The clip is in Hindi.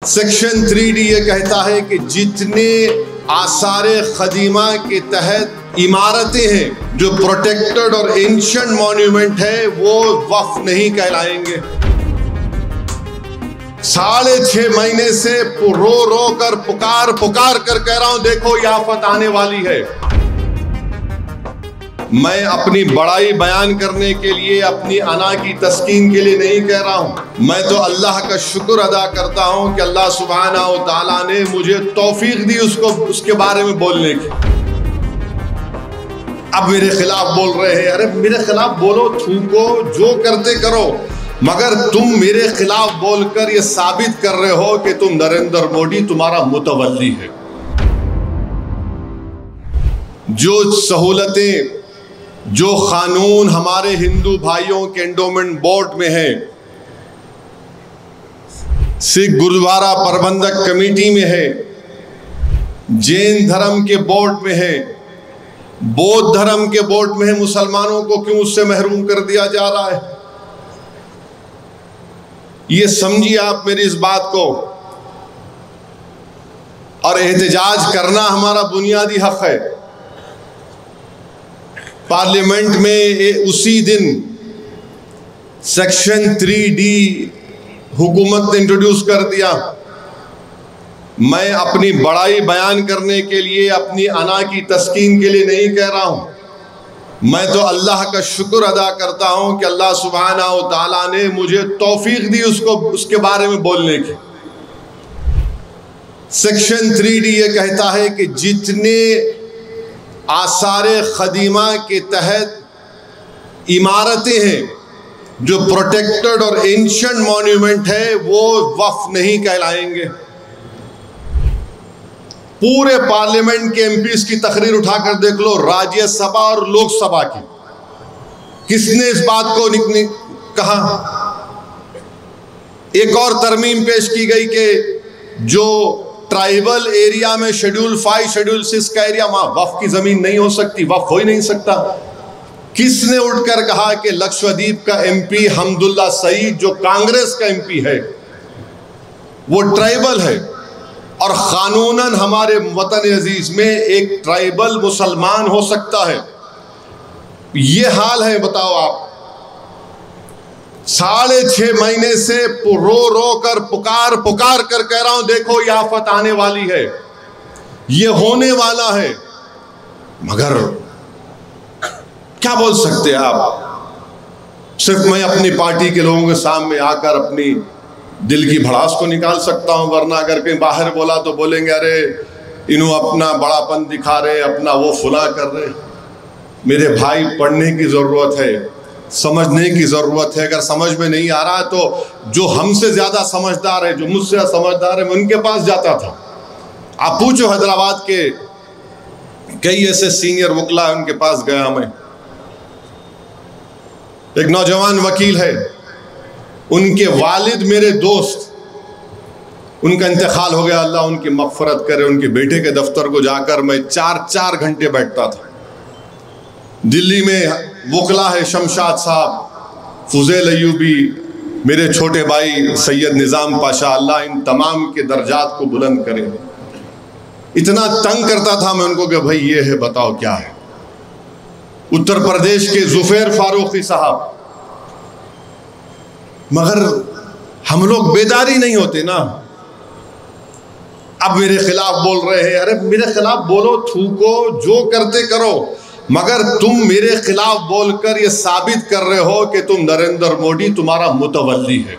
सेक्शन 3D ये कहता है कि जितने आसारे खदीमा के तहत इमारतें हैं जो प्रोटेक्टेड और एंशिएंट मॉन्यूमेंट है वो वक्फ नहीं कहलाएंगे। 6.5 महीने से रो रो कर पुकार कर कह रहा हूं, देखो ये आफत आने वाली है। मैं अपनी बड़ाई बयान करने के लिए, अपनी अना की तस्कीन के लिए नहीं कह रहा हूं। मैं तो अल्लाह का शुक्र अदा करता हूं कि अल्लाह सुब्हानहू व तआला ने मुझे तौफीक दी उसके बारे में बोलने की। अब मेरे खिलाफ बोल रहे हैं, अरे मेरे खिलाफ बोलो, थूको, जो करते करो, मगर तुम मेरे खिलाफ बोलकर ये साबित कर रहे हो कि तुम नरेंद्र मोदी तुम्हारा मुतवल्ली है। जो सहूलतें, जो कानून हमारे हिंदू भाइयों के एंडोमेंट बोर्ड में है, सिख गुरुद्वारा प्रबंधक कमेटी में है, जैन धर्म के बोर्ड में है, बौद्ध धर्म के बोर्ड में है, मुसलमानों को क्यों उससे महरूम कर दिया जा रहा है? ये समझिए आप मेरी इस बात को। और एहतजाज करना हमारा बुनियादी हक है। पार्लियामेंट में उसी दिन सेक्शन 3D हुकूमत ने इंट्रोड्यूस कर दिया। मैं अपनी बड़ाई बयान करने के लिए, अपनी अना की तस्कीन के लिए नहीं कह रहा हूं। मैं तो अल्लाह का शुक्र अदा करता हूं कि अल्लाह सुब्हानहू व तआला ने मुझे तौफीक दी उसके बारे में बोलने की। सेक्शन 3D ये कहता है कि जितने आसारे खदीमा के तहत इमारतें हैं जो प्रोटेक्टेड और एंशिएंट मॉन्यूमेंट है वो वक्फ नहीं कहलाएंगे। पूरे पार्लियामेंट के एमपीज की तकरीर उठाकर देख लो, राज्यसभा और लोकसभा की, किसने इस बात को कहा? एक और तरमीम पेश की गई कि जो ट्राइबल एरिया में शेड्यूल 5, शेड्यूल 6 का एरिया, वहां वक्फ की जमीन नहीं हो सकती, वक्फ हो ही नहीं सकता। किसने उठकर कहा कि लक्षद्वीप का एमपी हमदुल्ला सईद, जो कांग्रेस का एमपी है, वो ट्राइबल है और कानूनन हमारे वतन अजीज में एक ट्राइबल मुसलमान हो सकता है? ये हाल है, बताओ आप। 6.5 महीने से रो रो कर पुकार कर कह रहा हूं, देखो ये आफत आने वाली है, ये होने वाला है, मगर क्या बोल सकते हैं आप? सिर्फ मैं अपनी पार्टी के लोगों के सामने आकर अपनी दिल की भड़ास को निकाल सकता हूं, वरना अगर कहीं बाहर बोला तो बोलेंगे अरे इन्हों अपना बड़ापन दिखा रहे, अपना वो फुला कर रहे। मेरे भाई, पढ़ने की जरूरत है, समझने की जरूरत है। अगर समझ में नहीं आ रहा है तो जो हमसे ज्यादा समझदार है, जो मुझसे समझदार है, मैं उनके पास जाता था। आप पूछो, हैदराबाद के कई ऐसे सीनियर वकील, उनके पास गया मैं। एक नौजवान वकील है, उनके वालिद मेरे दोस्त, उनका इंतकाल हो गया, अल्लाह उनकी मग़फ़िरत करे। उनके बेटे के दफ्तर को जाकर मैं 4 घंटे बैठता था। दिल्ली में वकला है शमशाद साहब, फुज़ैल अय्यूबी, मेरे छोटे भाई सैयद निज़ाम पाशा, अल्लाह इन तमाम के दर्जात को बुलंद करे। इतना तंग करता था मैं उनको कि भाई ये है, बताओ क्या है। उत्तर प्रदेश के ज़ुफ़ैर फारूकी साहब, मगर हम लोग बेदारी नहीं होते ना। अब मेरे खिलाफ बोल रहे हैं, अरे मेरे खिलाफ बोलो, थूको, जो करते करो, मगर तुम मेरे खिलाफ बोलकर ये साबित कर रहे हो कि तुम नरेंद्र मोदी तुम्हारा मुतवल्ली है।